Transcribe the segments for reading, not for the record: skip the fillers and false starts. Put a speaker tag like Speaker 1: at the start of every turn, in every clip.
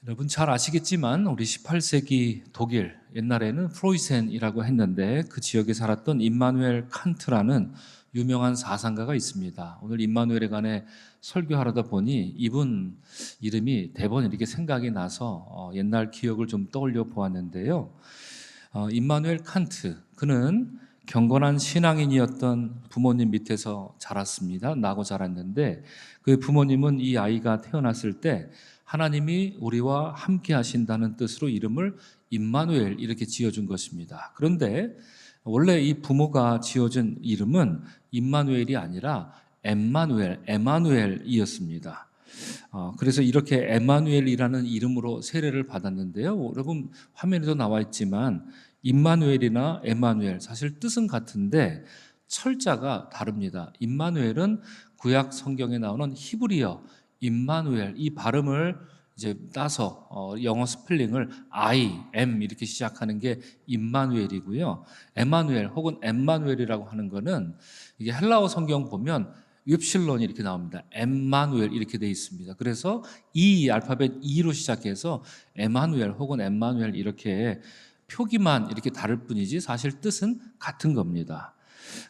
Speaker 1: 여러분 잘 아시겠지만 우리 18세기 독일, 옛날에는 프로이센이라고 했는데 그 지역에 살았던 임마누엘 칸트라는 유명한 사상가가 있습니다. 오늘 임마누엘에 관해 설교하려다 보니 이분 이름이 대번 이렇게 생각이 나서 옛날 기억을 좀 떠올려 보았는데요. 임마누엘 칸트, 그는 경건한 신앙인이었던 부모님 밑에서 자랐습니다. 나고 자랐는데 그 부모님은 이 아이가 태어났을 때 하나님이 우리와 함께 하신다는 뜻으로 이름을 임마누엘 이렇게 지어준 것입니다. 그런데 원래 이 부모가 지어준 이름은 임마누엘이 아니라 에마누엘이었습니다. 그래서 이렇게 에마누엘이라는 이름으로 세례를 받았는데요. 여러분 화면에도 나와 있지만 임마누엘이나 에마누엘 사실 뜻은 같은데 철자가 다릅니다. 임마누엘은 구약 성경에 나오는 히브리어 임마누엘, 이 발음을 이제 따서 영어 스펠링을 I, M 이렇게 시작하는 게 임마누엘이고요. 에마누엘 혹은 엠마누엘이라고 하는 거는 이게 헬라어 성경 보면 윕실론이 이렇게 나옵니다. 엠마누엘 이렇게 되어 있습니다. 그래서 이 알파벳 E로 시작해서 에마누엘 혹은 엠마누엘 이렇게 표기만 이렇게 다를 뿐이지 사실 뜻은 같은 겁니다.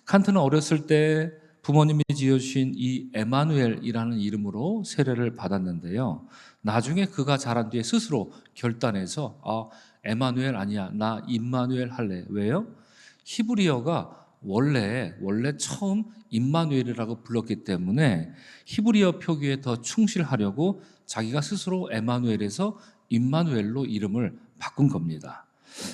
Speaker 1: 칸트는 어렸을 때 부모님이 지어주신 이 에마누엘이라는 이름으로 세례를 받았는데요. 나중에 그가 자란 뒤에 스스로 결단해서 에마누엘 아니야, 나 임마누엘 할래. 왜요? 히브리어가 원래 처음 임마누엘이라고 불렀기 때문에 히브리어 표기에 더 충실하려고 자기가 스스로 에마누엘에서 임마누엘로 이름을 바꾼 겁니다.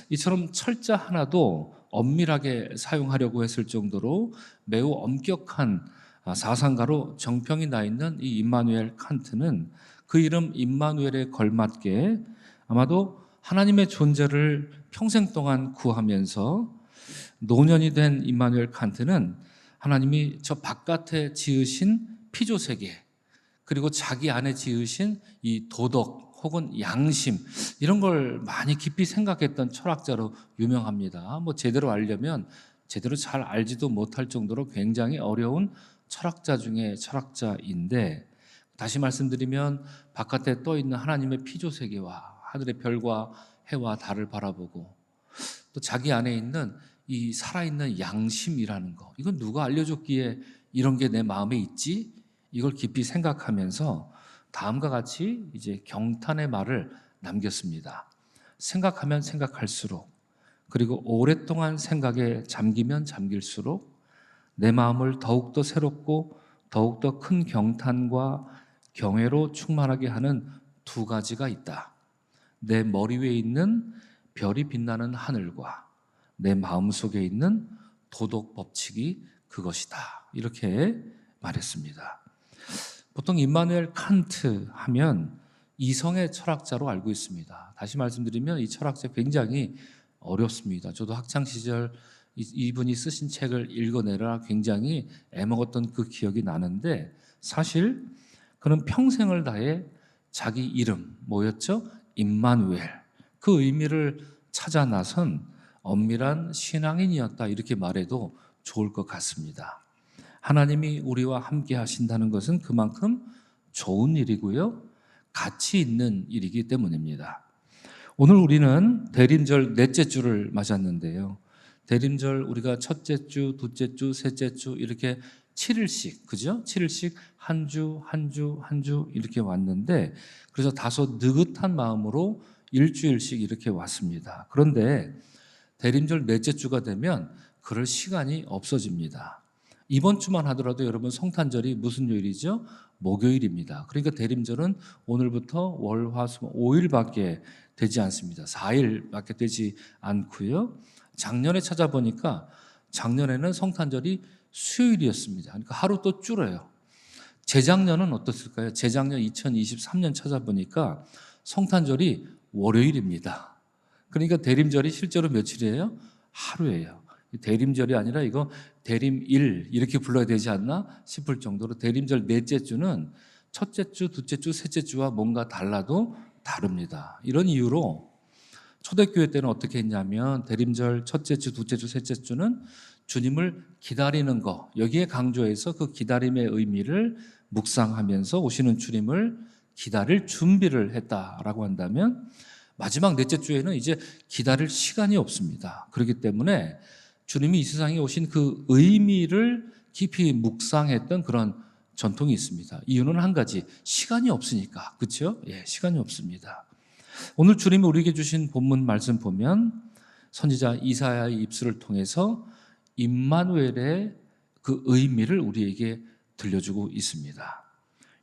Speaker 1: 이처럼 철자 하나도 엄밀하게 사용하려고 했을 정도로 매우 엄격한 사상가로 정평이 나 있는 이 임마누엘 칸트는 그 이름 임마누엘에 걸맞게 아마도 하나님의 존재를 평생 동안 구하면서 노년이 된 임마누엘 칸트는 하나님이 저 바깥에 지으신 피조세계 그리고 자기 안에 지으신 이 도덕 혹은 양심 이런 걸 많이 깊이 생각했던 철학자로 유명합니다. 제대로 알려면 제대로 잘 알지도 못할 정도로 굉장히 어려운 철학자 중에 철학자인데, 다시 말씀드리면 바깥에 떠 있는 하나님의 피조 세계와 하늘의 별과 해와 달을 바라보고 또 자기 안에 있는 이 살아있는 양심이라는 거, 이건 누가 알려줬기에 이런 게 내 마음에 있지? 이걸 깊이 생각하면서 다음과 같이 이제 경탄의 말을 남겼습니다. 생각하면 생각할수록, 그리고 오랫동안 생각에 잠기면 잠길수록 내 마음을 더욱더 새롭고 더욱더 큰 경탄과 경외로 충만하게 하는 두 가지가 있다. 내 머리 위에 있는 별이 빛나는 하늘과 내 마음속에 있는 도덕 법칙이 그것이다. 이렇게 말했습니다. 보통 임마누엘 칸트 하면 이성의 철학자로 알고 있습니다. 다시 말씀드리면 이 철학자 굉장히 어렵습니다. 저도 학창시절 이분이 쓰신 책을 읽어내라 굉장히 애먹었던 그 기억이 나는데, 사실 그는 평생을 다해 자기 이름 뭐였죠? 임마누엘, 그 의미를 찾아 나선 엄밀한 신앙인이었다, 이렇게 말해도 좋을 것 같습니다. 하나님이 우리와 함께 하신다는 것은 그만큼 좋은 일이고요, 가치 있는 일이기 때문입니다. 오늘 우리는 대림절 넷째 주를 맞았는데요. 대림절 우리가 첫째 주, 둘째 주, 셋째 주 이렇게 7일씩, 그죠? 7일씩 한 주, 한 주, 한 주 이렇게 왔는데, 그래서 다소 느긋한 마음으로 일주일씩 이렇게 왔습니다. 그런데 대림절 넷째 주가 되면 그럴 시간이 없어집니다. 이번 주만 하더라도 여러분 성탄절이 무슨 요일이죠? 목요일입니다. 그러니까 대림절은 오늘부터 월, 화, 수, 5일밖에 되지 않습니다. 4일밖에 되지 않고요. 작년에 찾아보니까 작년에는 성탄절이 수요일이었습니다. 그러니까 하루 또 줄어요. 재작년은 어떻을까요? 재작년 2023년 찾아보니까 성탄절이 월요일입니다. 그러니까 대림절이 실제로 며칠이에요? 하루예요. 대림절이 아니라 이거 대림일 이렇게 불러야 되지 않나 싶을 정도로 대림절 넷째 주는 첫째 주, 둘째 주, 셋째 주와 뭔가 달라도 다릅니다. 이런 이유로 초대교회 때는 어떻게 했냐면 대림절 첫째 주, 둘째 주, 셋째 주는 주님을 기다리는 거, 여기에 강조해서 그 기다림의 의미를 묵상하면서 오시는 주님을 기다릴 준비를 했다라고 한다면 마지막 넷째 주에는 이제 기다릴 시간이 없습니다. 그렇기 때문에 주님이 이 세상에 오신 그 의미를 깊이 묵상했던 그런 전통이 있습니다. 이유는 한 가지, 시간이 없으니까. 그렇죠? 예, 시간이 없습니다. 오늘 주님이 우리에게 주신 본문 말씀 보면 선지자 이사야의 입술을 통해서 임마누엘의 그 의미를 우리에게 들려주고 있습니다.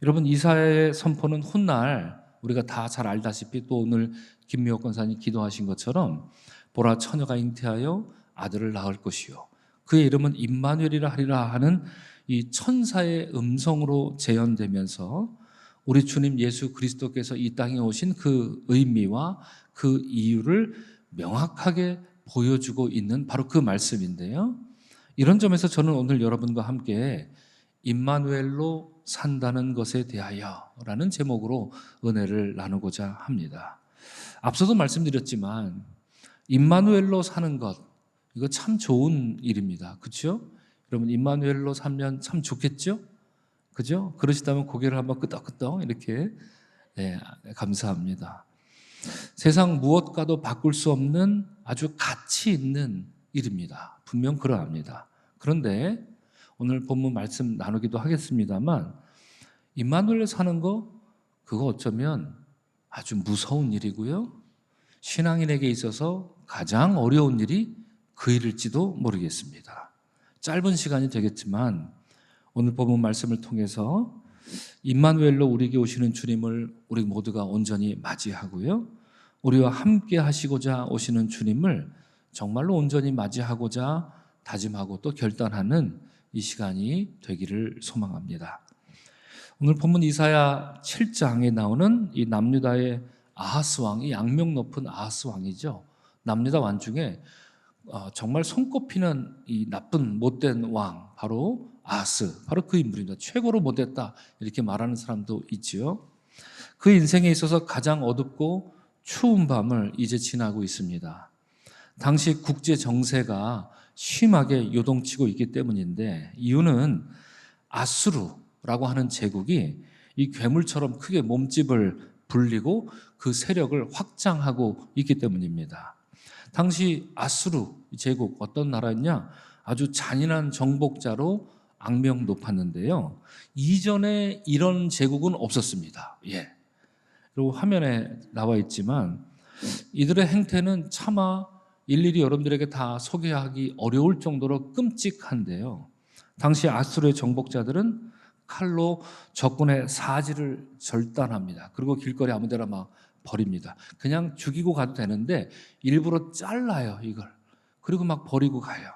Speaker 1: 여러분, 이사야의 선포는 훗날 우리가 다 잘 알다시피 또 오늘 김미옥 권사님 기도하신 것처럼 보라 처녀가 잉태하여 아들을 낳을 것이요 그의 이름은 임마누엘이라 하리라 하는 이 천사의 음성으로 재현되면서 우리 주님 예수 그리스도께서 이 땅에 오신 그 의미와 그 이유를 명확하게 보여주고 있는 바로 그 말씀인데요. 이런 점에서 저는 오늘 여러분과 함께 임마누엘로 산다는 것에 대하여 라는 제목으로 은혜를 나누고자 합니다. 앞서도 말씀드렸지만 임마누엘로 사는 것, 이거 참 좋은 일입니다. 그렇죠? 여러분, 임마누엘로 살면 참 좋겠죠? 그죠? 그러시다면 고개를 한번 끄덕끄덕 이렇게, 네, 감사합니다. 세상 무엇과도 바꿀 수 없는 아주 가치 있는 일입니다. 분명 그러합니다. 그런데 오늘 본문 말씀 나누기도 하겠습니다만 임마누엘 사는 거, 그거 어쩌면 아주 무서운 일이고요. 신앙인에게 있어서 가장 어려운 일이 그 일일지도 모르겠습니다. 짧은 시간이 되겠지만 오늘 본문 말씀을 통해서 임마누엘로 우리에게 오시는 주님을 우리 모두가 온전히 맞이하고요. 우리와 함께 하시고자 오시는 주님을 정말로 온전히 맞이하고자 다짐하고 또 결단하는 이 시간이 되기를 소망합니다. 오늘 본문 이사야 7장에 나오는 이 남유다의 아하스 왕, 이 악명 높은 아하스 왕이죠. 남유다 왕 중에 정말 손꼽히는 이 나쁜 못된 왕, 바로 아하스, 바로 그 인물입니다. 최고로 못됐다 이렇게 말하는 사람도 있지요. 그 인생에 있어서 가장 어둡고 추운 밤을 이제 지나고 있습니다. 당시 국제 정세가 심하게 요동치고 있기 때문인데, 이유는 아수르라고 하는 제국이 이 괴물처럼 크게 몸집을 불리고 그 세력을 확장하고 있기 때문입니다. 당시 아수르 제국 어떤 나라였냐? 아주 잔인한 정복자로 악명 높았는데요. 이전에 이런 제국은 없었습니다. 예. 그리고 화면에 나와 있지만 이들의 행태는 차마 일일이 여러분들에게 다 소개하기 어려울 정도로 끔찍한데요. 당시 아수르의 정복자들은 칼로 적군의 사지를 절단합니다. 그리고 길거리 아무데나 막 버립니다. 그냥 죽이고 가도 되는데 일부러 잘라요, 이걸. 그리고 막 버리고 가요.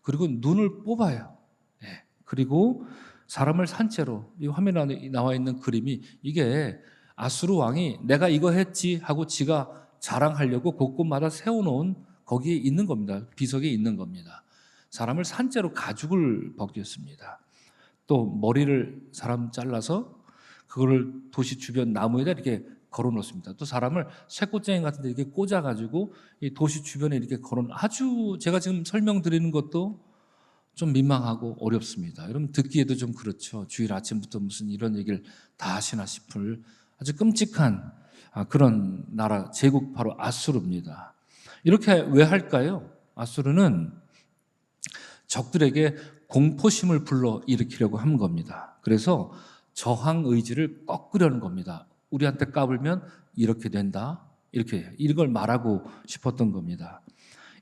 Speaker 1: 그리고 눈을 뽑아요. 예. 그리고 사람을 산채로, 이 화면에 나와 있는 그림이, 이게 아수르 왕이 내가 이거 했지 하고 지가 자랑하려고 곳곳마다 세워놓은 거기에 있는 겁니다. 비석에 있는 겁니다. 사람을 산채로 가죽을 벗겼습니다. 또 머리를 사람 잘라서 그거를 도시 주변 나무에다 이렇게 걸어놓습니다. 또 사람을 쇠꽃쟁이 같은 데 이렇게 꽂아가지고 이 도시 주변에 이렇게 아주 제가 지금 설명드리는 것도 좀 민망하고 어렵습니다. 여러분, 듣기에도 좀 그렇죠. 주일 아침부터 무슨 이런 얘기를 다 하시나 싶을 아주 끔찍한 그런 나라, 제국, 바로 아수르입니다. 이렇게 왜 할까요? 아수르는 적들에게 공포심을 불러일으키려고 한 겁니다. 그래서 저항 의지를 꺾으려는 겁니다. 우리한테 까불면 이렇게 된다, 이걸 말하고 싶었던 겁니다.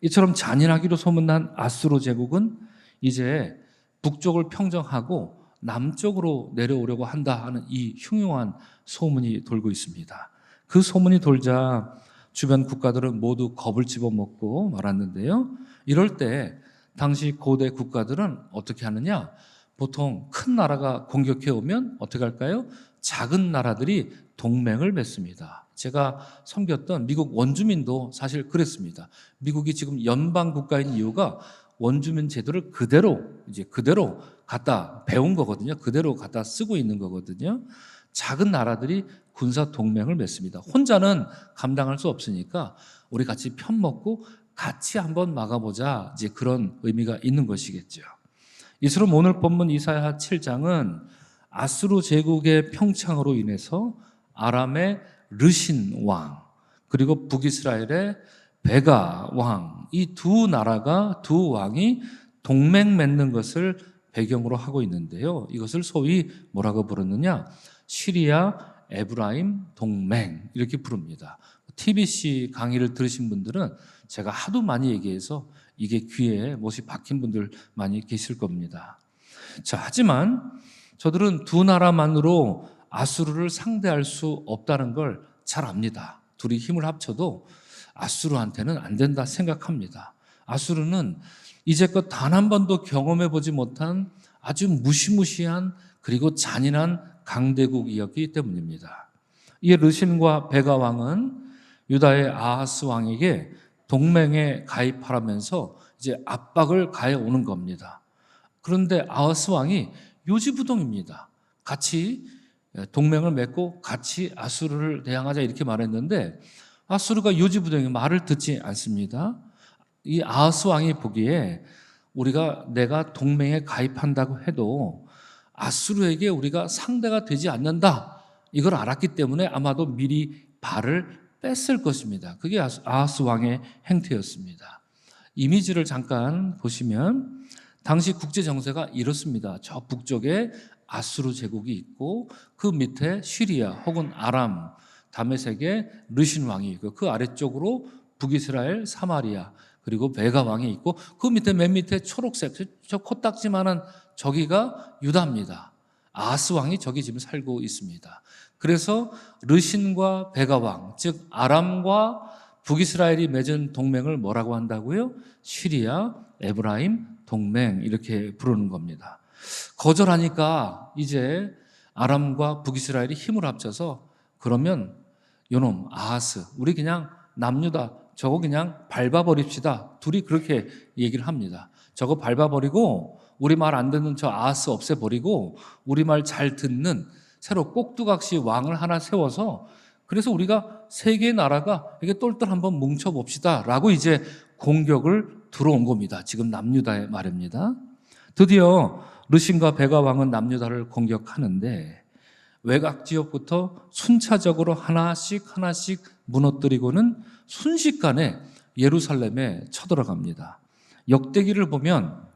Speaker 1: 이처럼 잔인하기로 소문난 아수르 제국은 이제 북쪽을 평정하고 남쪽으로 내려오려고 한다 하는 이 흉흉한 소문이 돌고 있습니다. 그 소문이 돌자 주변 국가들은 모두 겁을 집어먹고 말았는데요. 이럴 때 당시 고대 국가들은 어떻게 하느냐? 보통 큰 나라가 공격해 오면 어떻게 할까요? 작은 나라들이 동맹을 맺습니다. 제가 섬겼던 미국 원주민도 사실 그랬습니다. 미국이 지금 연방 국가인 이유가 원주민 제도를 그대로 갖다 배운 거거든요. 그대로 갖다 쓰고 있는 거거든요. 작은 나라들이 군사 동맹을 맺습니다. 혼자는 감당할 수 없으니까 우리 같이 편먹고 같이 한번 막아보자, 이제 그런 의미가 있는 것이겠죠. 이처럼 오늘 본문 이사야 7장은 아수르 제국의 평창으로 인해서 아람의 르신 왕, 그리고 북이스라엘의 베가 왕, 이 두 나라가, 두 왕이 동맹 맺는 것을 배경으로 하고 있는데요. 이것을 소위 뭐라고 부르느냐? 시리아 에브라임 동맹, 이렇게 부릅니다. TBC 강의를 들으신 분들은 제가 하도 많이 얘기해서 이게 귀에 못이 박힌 분들 많이 계실 겁니다. 자, 하지만 저들은 두 나라만으로 아수르를 상대할 수 없다는 걸 잘 압니다. 둘이 힘을 합쳐도 아수르한테는 안 된다 생각합니다. 아수르는 이제껏 단 한 번도 경험해 보지 못한 아주 무시무시한 그리고 잔인한 강대국이었기 때문입니다. 이에 르신과 베가 왕은 유다의 아하스 왕에게 동맹에 가입하라면서 이제 압박을 가해 오는 겁니다. 그런데 아하스 왕이 요지부동입니다. 같이 동맹을 맺고 같이 아수르를 대항하자 이렇게 말했는데 아수르가 요지부동이 말을 듣지 않습니다. 이 아하스 왕이 보기에 내가 동맹에 가입한다고 해도 아수르에게 우리가 상대가 되지 않는다, 이걸 알았기 때문에 아마도 미리 발을 뺐을 것입니다. 그게 아하스 왕의 행태였습니다. 이미지를 잠깐 보시면 당시 국제 정세가 이렇습니다. 저 북쪽에 아수르 제국이 있고 그 밑에 시리아 혹은 아람 다메섹의 르신 왕이 있고 그 아래쪽으로 북이스라엘 사마리아 그리고 베가 왕이 있고 그 밑에 맨 밑에 초록색 저 코딱지만한 저기가 유다입니다. 아하스 왕이 저기 지금 살고 있습니다. 그래서 르신과 베가 왕, 즉 아람과 북이스라엘이 맺은 동맹을 뭐라고 한다고요? 시리아 에브라임 동맹, 이렇게 부르는 겁니다. 거절하니까 이제 아람과 북이스라엘이 힘을 합쳐서 그러면 요놈 아하스, 우리 그냥 남유다 저거 그냥 밟아버립시다. 둘이 그렇게 얘기를 합니다. 저거 밟아버리고 우리 말 안 듣는 저 아하스 없애버리고 우리 말 잘 듣는 새로 꼭두각시 왕을 하나 세워서 그래서 우리가 세 개의 나라가 이렇게 똘똘 한번 뭉쳐봅시다 라고 이제 공격을 들어온 겁니다. 지금 남유다의 말입니다. 드디어 르신과 베가 왕은 남유다를 공격하는데 외곽 지역부터 순차적으로 하나씩 무너뜨리고는 순식간에 예루살렘에 쳐들어갑니다. 역대기를 보면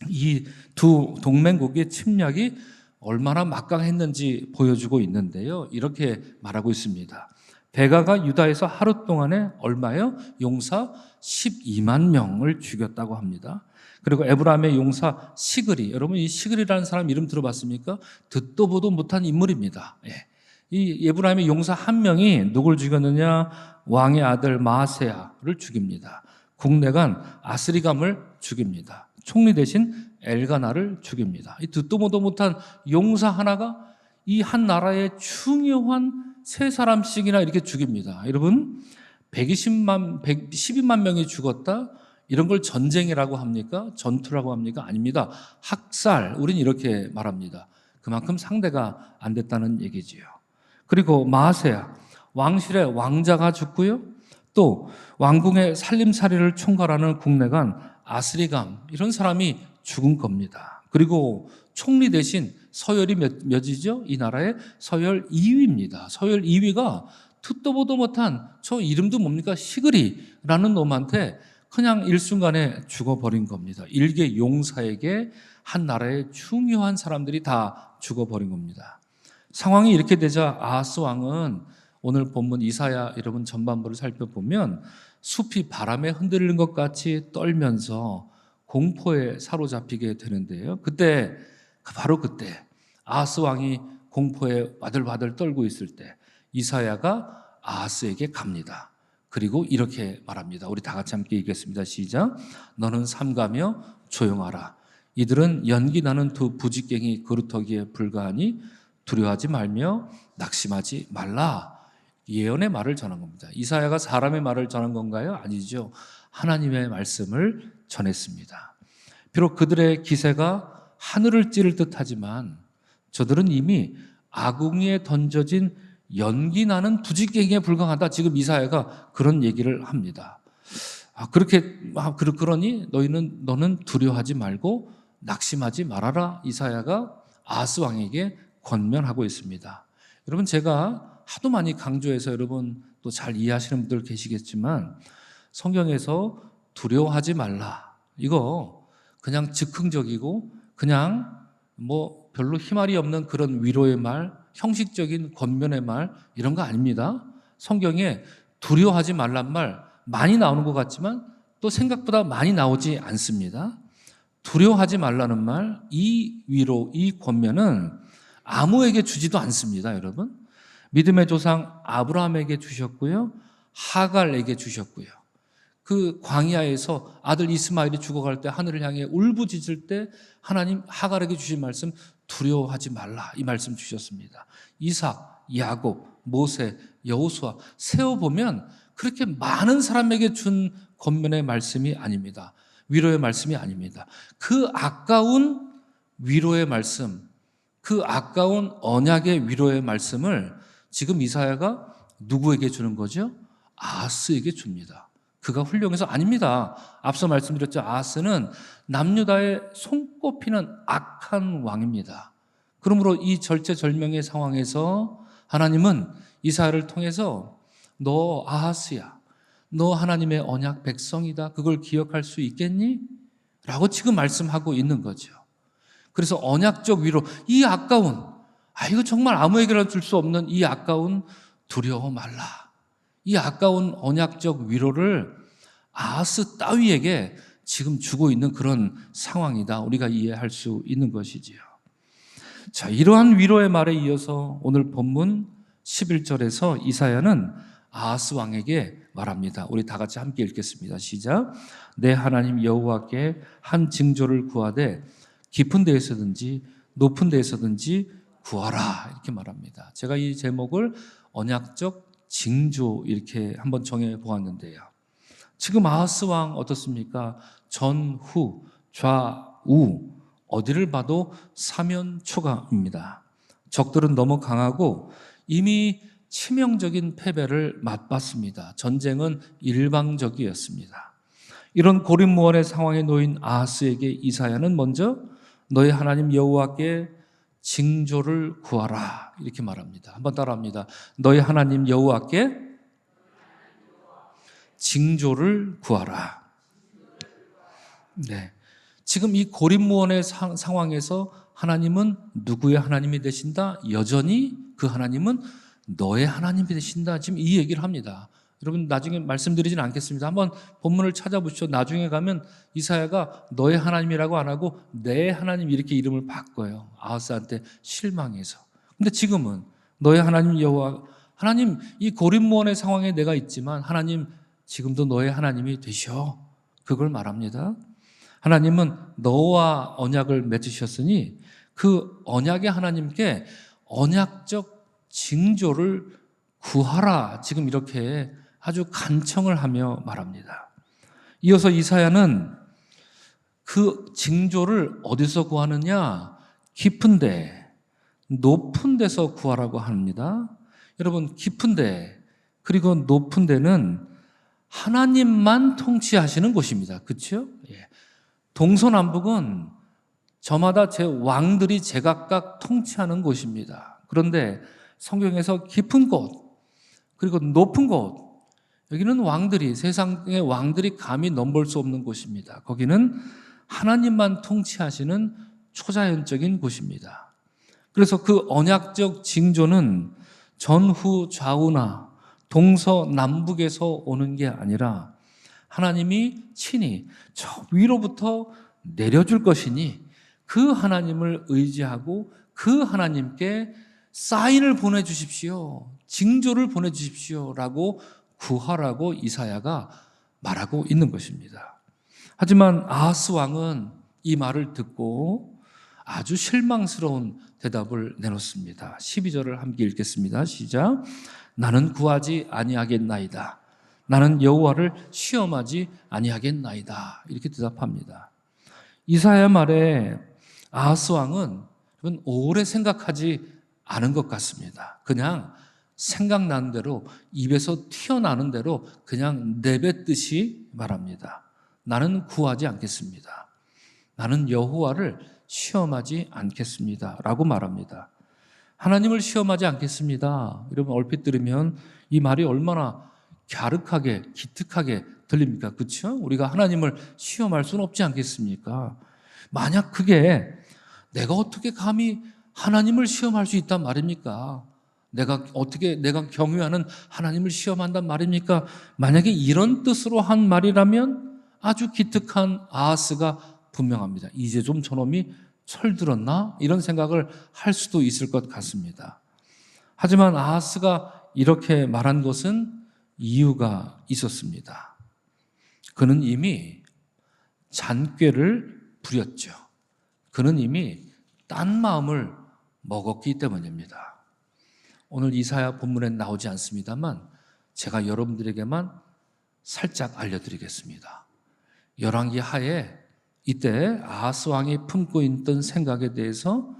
Speaker 1: 이 두 동맹국의 침략이 얼마나 막강했는지 보여주고 있는데요. 이렇게 말하고 있습니다. 베가가 유다에서 하루 동안에 얼마요? 용사 12만 명을 죽였다고 합니다. 그리고 에브라임의 용사 시그리, 여러분 이 시그리라는 사람 이름 들어봤습니까? 듣도 보도 못한 인물입니다. 이 에브라임의 용사 한 명이 누굴 죽였느냐? 왕의 아들 마세야를 죽입니다. 국내관 아스리감을 죽입니다. 총리 대신 엘가나를 죽입니다. 이 듣도 보도 못한 용사 하나가 이 한 나라의 중요한 세 사람씩이나 이렇게 죽입니다. 여러분 112만 명이 죽었다? 이런 걸 전쟁이라고 합니까? 전투라고 합니까? 아닙니다. 학살, 우린 이렇게 말합니다. 그만큼 상대가 안 됐다는 얘기지요. 그리고 마세야, 왕실의 왕자가 죽고요. 또 왕궁의 살림살이를 총괄하는 국내관 아스리감, 이런 사람이 죽은 겁니다. 그리고 총리 대신 서열이 몇이죠? 이 나라의 서열 2위입니다. 서열 2위가 듣도 보도 못한 저 이름도 뭡니까? 시그리라는 놈한테 그냥 일순간에 죽어버린 겁니다. 일개 용사에게 한 나라의 중요한 사람들이 다 죽어버린 겁니다. 상황이 이렇게 되자 아하스 왕은 오늘 본문 이사야 여러분 전반부를 살펴보면 숲이 바람에 흔들리는 것 같이 떨면서 공포에 사로잡히게 되는데요. 바로 그때 아하스 왕이 공포에 와들와들 떨고 있을 때 이사야가 아하스에게 갑니다. 그리고 이렇게 말합니다. 우리 다 같이 함께 읽겠습니다. 시작. 너는 삼가며 조용하라. 이들은 연기 나는 두 부직갱이 그루터기에 불과하니 두려워하지 말며 낙심하지 말라. 예언의 말을 전한 겁니다. 이사야가 사람의 말을 전한 건가요? 아니죠. 하나님의 말씀을 전했습니다. 비록 그들의 기세가 하늘을 찌를 듯하지만 저들은 이미 아궁이에 던져진 연기 나는 부직갱이에 불과하다. 지금 이사야가 그런 얘기를 합니다. 그러니 너는 두려워하지 말고 낙심하지 말아라. 이사야가 아하스 왕에게 권면하고 있습니다. 여러분 제가 하도 많이 강조해서 여러분 또 잘 이해하시는 분들 계시겠지만 성경에서 두려워하지 말라. 이거 그냥 즉흥적이고 그냥 뭐 별로 힘알이 없는 그런 위로의 말, 형식적인 권면의 말 이런 거 아닙니다. 성경에 두려워하지 말란 말 많이 나오는 것 같지만 또 생각보다 많이 나오지 않습니다. 두려워하지 말라는 말, 이 위로, 이 권면은 아무에게 주지도 않습니다, 여러분. 믿음의 조상 아브라함에게 주셨고요, 하갈에게 주셨고요. 그 광야에서 아들 이스마엘이 죽어갈 때 하늘을 향해 울부짖을 때 하나님 하갈에게 주신 말씀, 두려워하지 말라, 이 말씀 주셨습니다. 이삭, 야곱, 모세, 여호수아 세어보면 그렇게 많은 사람에게 준 권면의 말씀이 아닙니다. 위로의 말씀이 아닙니다. 그 아까운 위로의 말씀, 그 아까운 언약의 위로의 말씀을 지금 이사야가 누구에게 주는 거죠? 아하스에게 줍니다. 그가 훌륭해서 아닙니다. 앞서 말씀드렸죠. 아하스는 남유다의 손꼽히는 악한 왕입니다. 그러므로 이 절체절명의 상황에서 하나님은 이사야를 통해서 너 아하스야, 너 하나님의 언약 백성이다. 그걸 기억할 수 있겠니? 라고 지금 말씀하고 있는 거죠. 그래서 언약적 위로, 이 아까운, 이거 정말 아무에게나 줄 수 없는 이 아까운 두려워 말라. 이 아까운 언약적 위로를 아하스 따위에게 지금 주고 있는 그런 상황이다. 우리가 이해할 수 있는 것이지요. 자, 이러한 위로의 말에 이어서 오늘 본문 11절에서 이사야는 아하스 왕에게 말합니다. 우리 다 같이 함께 읽겠습니다. 시작. 내 하나님 여호와께 한 징조를 구하되 깊은 데에서든지 높은 데에서든지 구하라, 이렇게 말합니다. 제가 이 제목을 언약적 징조 이렇게 한번 정해 보았는데요. 지금 아하스 왕 어떻습니까? 전후 좌우 어디를 봐도 사면초가입니다. 적들은 너무 강하고 이미 치명적인 패배를 맛봤습니다. 전쟁은 일방적이었습니다. 이런 고립무원의 상황에 놓인 아하스에게 이사야는 먼저 너희 하나님 여호와께 징조를 구하라, 이렇게 말합니다. 한번 따라합니다. 너희 하나님 여호와께 징조를 구하라. 네, 지금 이 고립무원의 상황에서 하나님은 누구의 하나님이 되신다? 여전히 그 하나님은 너의 하나님이 되신다. 지금 이 얘기를 합니다. 여러분 나중에 말씀드리지는 않겠습니다. 한번 본문을 찾아보시죠. 나중에 가면 이사야가 너의 하나님이라고 안 하고 내 하나님 이렇게 이름을 바꿔요. 아하스한테 실망해서. 근데 지금은 너의 하나님 여호와, 하나님 이 고립무원의 상황에 내가 있지만 하나님 지금도 너의 하나님이 되셔. 그걸 말합니다. 하나님은 너와 언약을 맺으셨으니 그 언약의 하나님께 언약적 징조를 구하라. 지금 이렇게 아주 간청을 하며 말합니다. 이어서 이사야는 그 징조를 어디서 구하느냐? 깊은 데, 높은 데서 구하라고 합니다. 여러분, 깊은 데 그리고 높은 데는 하나님만 통치하시는 곳입니다. 그렇죠? 예. 동서남북은 저마다 제 왕들이 제각각 통치하는 곳입니다. 그런데 성경에서 깊은 곳 그리고 높은 곳, 여기는 왕들이, 세상의 왕들이 감히 넘볼 수 없는 곳입니다. 거기는 하나님만 통치하시는 초자연적인 곳입니다. 그래서 그 언약적 징조는 전후 좌우나 동서남북에서 오는 게 아니라 하나님이 친히 저 위로부터 내려줄 것이니 그 하나님을 의지하고 그 하나님께 사인을 보내주십시오, 징조를 보내주십시오 라고 구하라고 이사야가 말하고 있는 것입니다. 하지만 아하스 왕은 이 말을 듣고 아주 실망스러운 대답을 내놓습니다. 12절을 함께 읽겠습니다. 시작. 나는 구하지 아니하겠나이다. 나는 여호와를 시험하지 아니하겠나이다. 이렇게 대답합니다. 이사야 말에 아하스 왕은 오래 생각하지 않은 것 같습니다. 그냥 생각나는 대로, 입에서 튀어나오는 대로 그냥 내뱉듯이 말합니다. 나는 구하지 않겠습니다. 나는 여호와를 시험하지 않겠습니다 라고 말합니다. 하나님을 시험하지 않겠습니다. 여러분 얼핏 들으면 이 말이 얼마나 갸륵하게 기특하게 들립니까? 그렇죠? 우리가 하나님을 시험할 수는 없지 않겠습니까? 만약 그게 내가 어떻게 감히 하나님을 시험할 수 있단 말입니까? 내가 경유하는 하나님을 시험한단 말입니까? 만약에 이런 뜻으로 한 말이라면 아주 기특한 아하스가 분명합니다. 이제 좀 저놈이 철들었나? 이런 생각을 할 수도 있을 것 같습니다. 하지만 아하스가 이렇게 말한 것은 이유가 있었습니다. 그는 이미 잔꾀를 부렸죠. 그는 이미 딴 마음을 먹었기 때문입니다. 오늘 이사야 본문엔 나오지 않습니다만 제가 여러분들에게만 살짝 알려드리겠습니다. 열왕기 하에 이때 아하스 왕이 품고 있던 생각에 대해서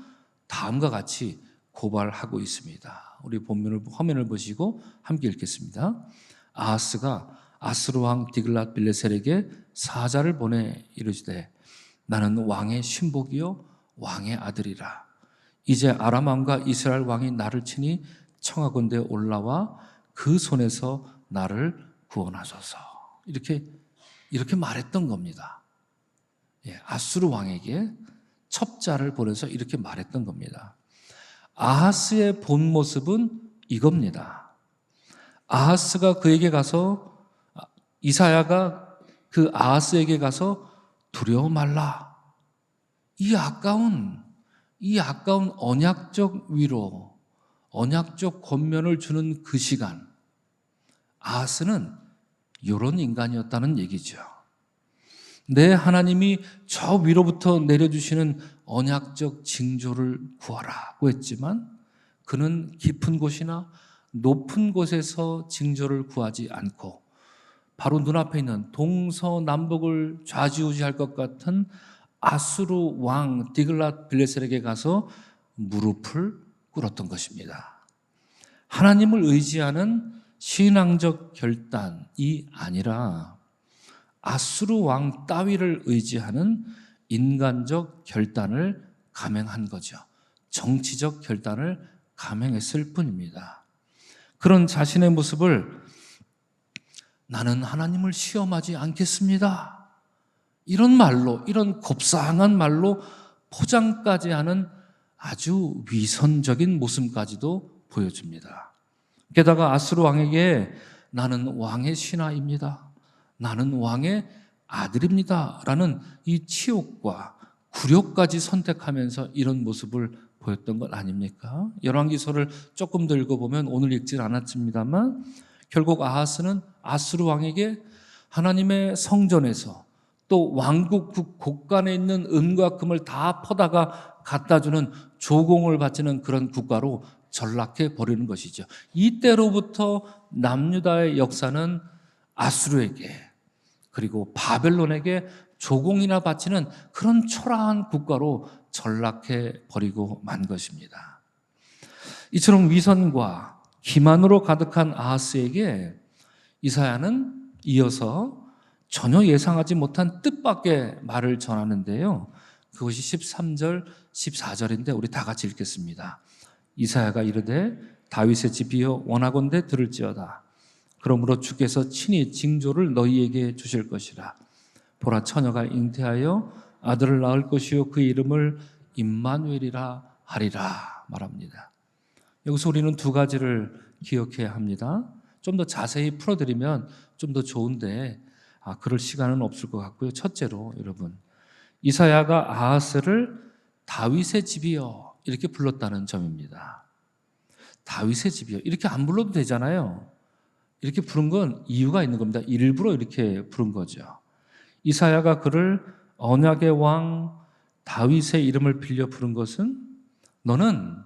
Speaker 1: 다음과 같이 고발하고 있습니다. 우리 본문을 화면을 보시고 함께 읽겠습니다. 아하스가 아스루 왕 디글랏 빌레셀에게 사자를 보내 이르시되 나는 왕의 신복이요 왕의 아들이라. 이제 아람 왕과 이스라엘 왕이 나를 치니 청하건대 올라와 그 손에서 나를 구원하소서. 이렇게 말했던 겁니다. 아수르 왕에게 첩자를 보내서 이렇게 말했던 겁니다. 아하스의 본 모습은 이겁니다. 아하스가 그에게 가서 이사야가 그 아하스에게 가서 두려워 말라. 이 아까운 언약적 위로, 언약적 권면을 주는 그 시간, 아하스는 이런 인간이었다는 얘기죠. 내 하나님이 저 위로부터 내려주시는 언약적 징조를 구하라고 했지만 그는 깊은 곳이나 높은 곳에서 징조를 구하지 않고 바로 눈앞에 있는 동서남북을 좌지우지할 것 같은 아수르 왕 디글랏 빌레셀에게 가서 무릎을 꿇었던 것입니다. 하나님을 의지하는 신앙적 결단이 아니라 아수르 왕 따위를 의지하는 인간적 결단을 감행한 거죠. 정치적 결단을 감행했을 뿐입니다. 그런 자신의 모습을 나는 하나님을 시험하지 않겠습니다. 이런 말로, 이런 곱상한 말로 포장까지 하는 아주 위선적인 모습까지도 보여줍니다. 게다가 아수르 왕에게 나는 왕의 신하입니다. 나는 왕의 아들입니다. 라는 이 치욕과 굴욕까지 선택하면서 이런 모습을 보였던 것 아닙니까? 열왕기서를 조금 더 읽어보면 오늘 읽진 않았습니다만 결국 아하스는 아수르 왕에게 하나님의 성전에서 또 왕국 곳간에 있는 은과 금을 다 퍼다가 갖다주는 조공을 바치는 그런 국가로 전락해 버리는 것이죠. 이때로부터 남유다의 역사는 아수르에게 그리고 바벨론에게 조공이나 바치는 그런 초라한 국가로 전락해 버리고 만 것입니다. 이처럼 위선과 기만으로 가득한 아하스에게 이사야는 이어서 전혀 예상하지 못한 뜻밖의 말을 전하는데요. 그것이 13절, 14절인데 우리 다 같이 읽겠습니다. 이사야가 이르되 다윗의 집이여 원하건대 들을지어다. 그러므로 주께서 친히 징조를 너희에게 주실 것이라. 보라 처녀가 잉태하여 아들을 낳을 것이요 그 이름을 임마누엘이라 하리라 말합니다. 여기서 우리는 두 가지를 기억해야 합니다. 좀 더 자세히 풀어드리면 좀 더 좋은데 그럴 시간은 없을 것 같고요. 첫째로 여러분 이사야가 아하스를 다윗의 집이여 이렇게 불렀다는 점입니다. 다윗의 집이여 이렇게 안 불러도 되잖아요. 이렇게 부른 건 이유가 있는 겁니다. 일부러 이렇게 부른 거죠. 이사야가 그를 언약의 왕 다윗의 이름을 빌려 부른 것은 너는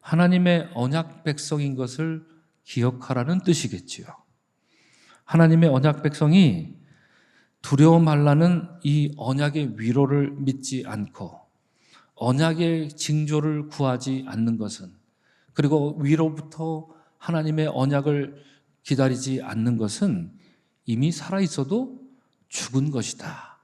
Speaker 1: 하나님의 언약 백성인 것을 기억하라는 뜻이겠지요. 하나님의 언약 백성이 두려워 말라는 이 언약의 위로를 믿지 않고 언약의 징조를 구하지 않는 것은 그리고 위로부터 하나님의 언약을 기다리지 않는 것은 이미 살아있어도 죽은 것이다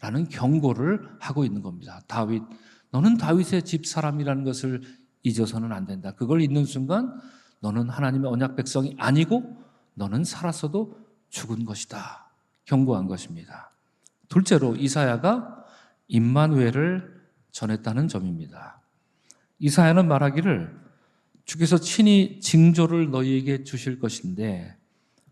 Speaker 1: 라는 경고를 하고 있는 겁니다. 다윗, 너는 다윗의 집 사람이라는 것을 잊어서는 안 된다. 그걸 잊는 순간 너는 하나님의 언약 백성이 아니고 너는 살았어도 죽은 것이다. 경고한 것입니다. 둘째로 이사야가 임마누엘을 전했다는 점입니다. 이사야는 말하기를 주께서 친히 징조를 너희에게 주실 것인데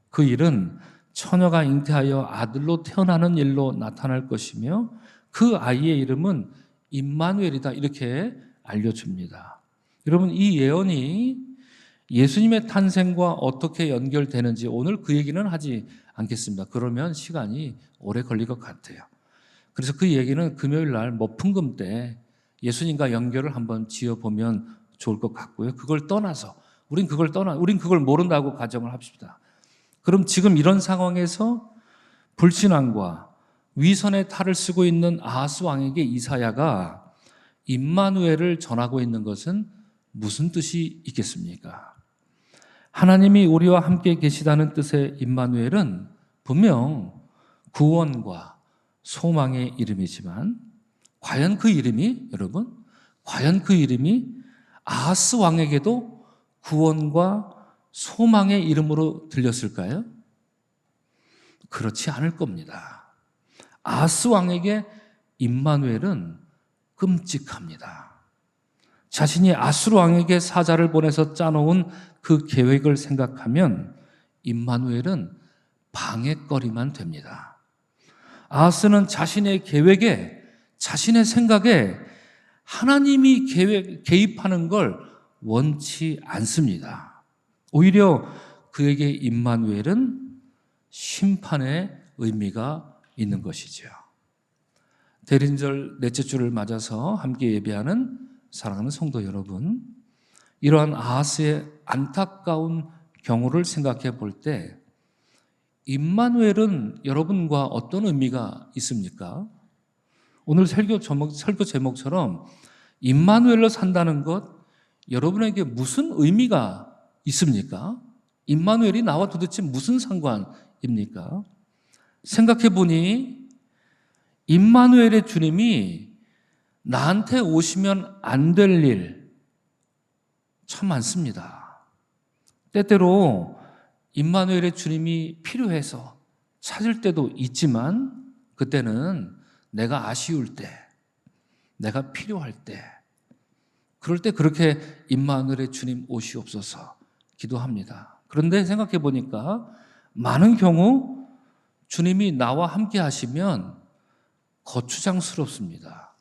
Speaker 1: 그 일은 처녀가 잉태하여 아들로 태어나는 일로 나타날 것이며 그 아이의 이름은 임마누엘이다. 이렇게 알려줍니다. 여러분, 이 예언이 예수님의 탄생과 어떻게 연결되는지 오늘 그 얘기는 하지 않겠습니다. 그러면 시간이 오래 걸릴 것 같아요. 그래서 그 얘기는 금요일 날 머풍금 때 예수님과 연결을 한번 지어보면 좋을 것 같고요. 그걸 떠나서 우린 그걸 모른다고 가정을 합시다. 그럼 지금 이런 상황에서 불신앙과 위선의 탈을 쓰고 있는 아하스 왕에게 이사야가 임마누엘을 전하고 있는 것은 무슨 뜻이 있겠습니까? 하나님이 우리와 함께 계시다는 뜻의 임마누엘은 분명 구원과 소망의 이름이지만 과연 그 이름이 아하스 왕에게도 구원과 소망의 이름으로 들렸을까요? 그렇지 않을 겁니다. 아하스 왕에게 임마누엘은 끔찍합니다. 자신이 아수르 왕에게 사자를 보내서 짜놓은 그 계획을 생각하면 임마누엘은 방해거리만 됩니다. 아하스는 자신의 계획에, 자신의 생각에 하나님이 개입하는 걸 원치 않습니다. 오히려 그에게 임마누엘은 심판의 의미가 있는 것이죠. 대린절 넷째 주를 맞아서 함께 예배하는 사랑하는 성도 여러분, 이러한 아하스의 안타까운 경우를 생각해 볼 때 임마누엘은 여러분과 어떤 의미가 있습니까? 오늘 설교 제목처럼 임마누엘로 산다는 것, 여러분에게 무슨 의미가 있습니까? 임마누엘이 나와 도대체 무슨 상관입니까? 생각해 보니 임마누엘의 주님이 나한테 오시면 안 될 일 참 많습니다. 때때로 임마누엘의 주님이 필요해서 찾을 때도 있지만 그때는 내가 아쉬울 때, 내가 필요할 때, 그럴 때 그렇게 임마누엘의 주님 오시옵소서 기도합니다. 그런데 생각해 보니까 많은 경우 주님이 나와 함께 하시면 거추장스럽습니다.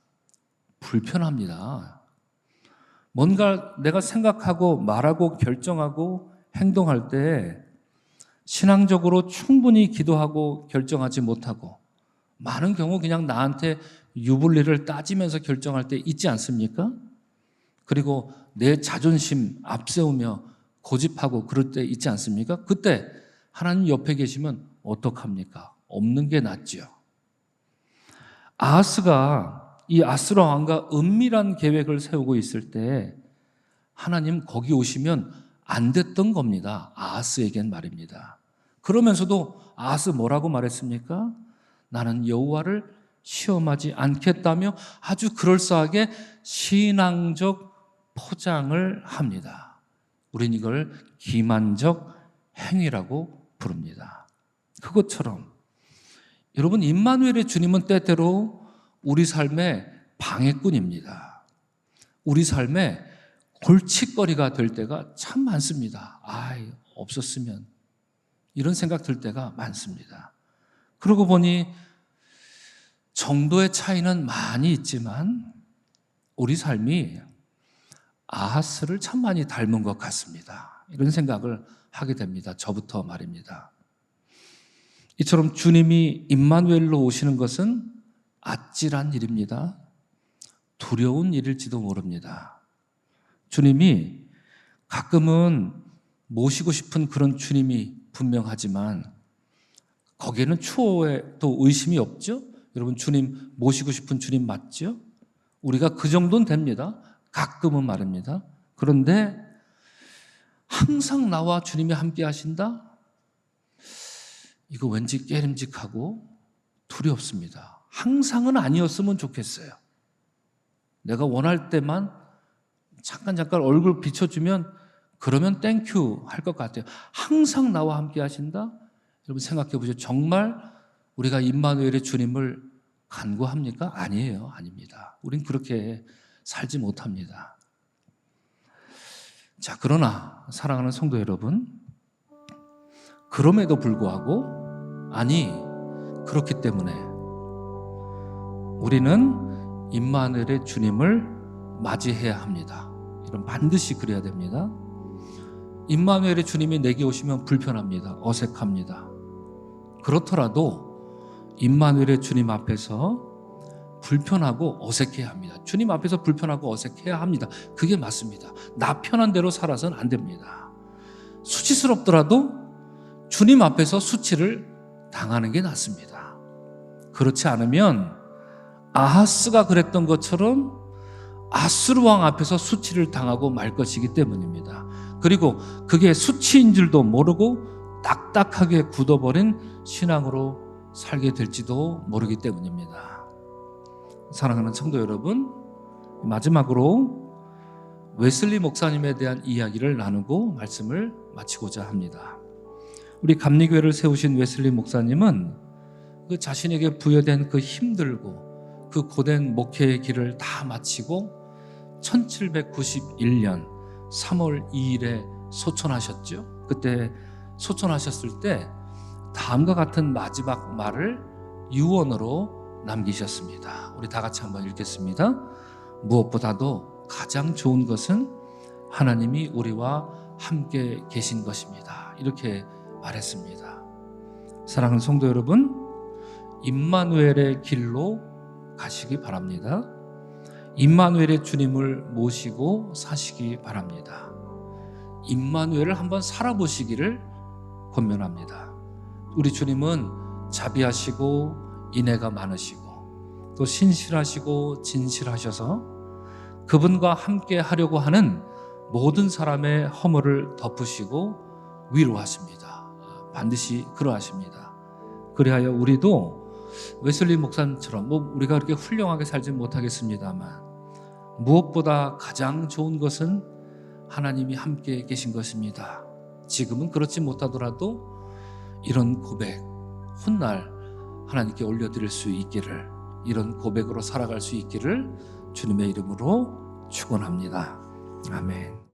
Speaker 1: 불편합니다. 뭔가 내가 생각하고 말하고 결정하고 행동할 때 신앙적으로 충분히 기도하고 결정하지 못하고 많은 경우 그냥 나한테 유불리를 따지면서 결정할 때 있지 않습니까? 그리고 내 자존심 앞세우며 고집하고 그럴 때 있지 않습니까? 그때 하나님 옆에 계시면 어떡합니까? 없는 게 낫죠. 아하스가 이 아수르 왕과 은밀한 계획을 세우고 있을 때 하나님 거기 오시면 안 됐던 겁니다. 아하스에겐 말입니다. 그러면서도 아하스 뭐라고 말했습니까? 나는 여호와를 시험하지 않겠다며 아주 그럴싸하게 신앙적 포장을 합니다. 우린 이걸 기만적 행위라고 부릅니다. 그것처럼 여러분, 임마누엘의 주님은 때때로 우리 삶의 방해꾼입니다. 우리 삶의 골칫거리가 될 때가 참 많습니다. 없었으면 이런 생각 들 때가 많습니다. 그러고 보니 정도의 차이는 많이 있지만 우리 삶이 아하스를 참 많이 닮은 것 같습니다. 이런 생각을 하게 됩니다. 저부터 말입니다. 이처럼 주님이 임마누엘로 오시는 것은 아찔한 일입니다. 두려운 일일지도 모릅니다. 주님이 가끔은 모시고 싶은 그런 주님이 분명하지만 거기에는 추호에 또 의심이 없죠? 여러분, 주님 모시고 싶은 주님 맞죠? 우리가 그 정도는 됩니다. 가끔은 말입니다. 그런데 항상 나와 주님이 함께 하신다? 이거 왠지 깨림직하고 두렵습니다. 항상은 아니었으면 좋겠어요. 내가 원할 때만 잠깐 얼굴 비춰주면 그러면 땡큐 할 것 같아요. 항상 나와 함께 하신다? 여러분 생각해 보세요. 정말 우리가 임마누엘의 주님을 간구합니까? 아니에요. 아닙니다. 우린 그렇게 살지 못합니다. 자, 그러나 사랑하는 성도 여러분, 그럼에도 불구하고 그렇기 때문에 우리는 임마누엘의 주님을 맞이해야 합니다. 이런 반드시 그래야 됩니다. 임마누엘의 주님이 내게 오시면 불편합니다. 어색합니다. 그렇더라도 임마누엘의 주님 앞에서 불편하고 어색해야 합니다. 주님 앞에서 불편하고 어색해야 합니다. 그게 맞습니다. 나 편한 대로 살아서는 안 됩니다. 수치스럽더라도 주님 앞에서 수치를 당하는 게 낫습니다. 그렇지 않으면 아하스가 그랬던 것처럼 아수르 왕 앞에서 수치를 당하고 말 것이기 때문입니다. 그리고 그게 수치인 줄도 모르고 딱딱하게 굳어버린 신앙으로 살게 될지도 모르기 때문입니다. 사랑하는 성도 여러분, 마지막으로 웨슬리 목사님에 대한 이야기를 나누고 말씀을 마치고자 합니다. 우리 감리교회를 세우신 웨슬리 목사님은 그 자신에게 부여된 그 힘들고 그 고된 목회의 길을 다 마치고 1791년 3월 2일에 소천하셨죠. 그때 소천하셨을 때 다음과 같은 마지막 말을 유언으로 남기셨습니다. 우리 다 같이 한번 읽겠습니다. 무엇보다도 가장 좋은 것은 하나님이 우리와 함께 계신 것입니다. 이렇게 말했습니다. 사랑하는 성도 여러분, 임마누엘의 길로 가시기 바랍니다. 임마누엘의 주님을 모시고 사시기 바랍니다. 임마누엘을 한번 살아보시기를 권면합니다. 우리 주님은 자비하시고 인애가 많으시고 또 신실하시고 진실하셔서 그분과 함께 하려고 하는 모든 사람의 허물을 덮으시고 위로하십니다. 반드시 그러하십니다. 그리하여 우리도 웨슬리 목사님처럼 우리가 그렇게 훌륭하게 살지 못하겠습니다만 무엇보다 가장 좋은 것은 하나님이 함께 계신 것입니다. 지금은 그렇지 못하더라도 이런 고백 훗날 하나님께 올려드릴 수 있기를, 이런 고백으로 살아갈 수 있기를 주님의 이름으로 축원합니다. 아멘.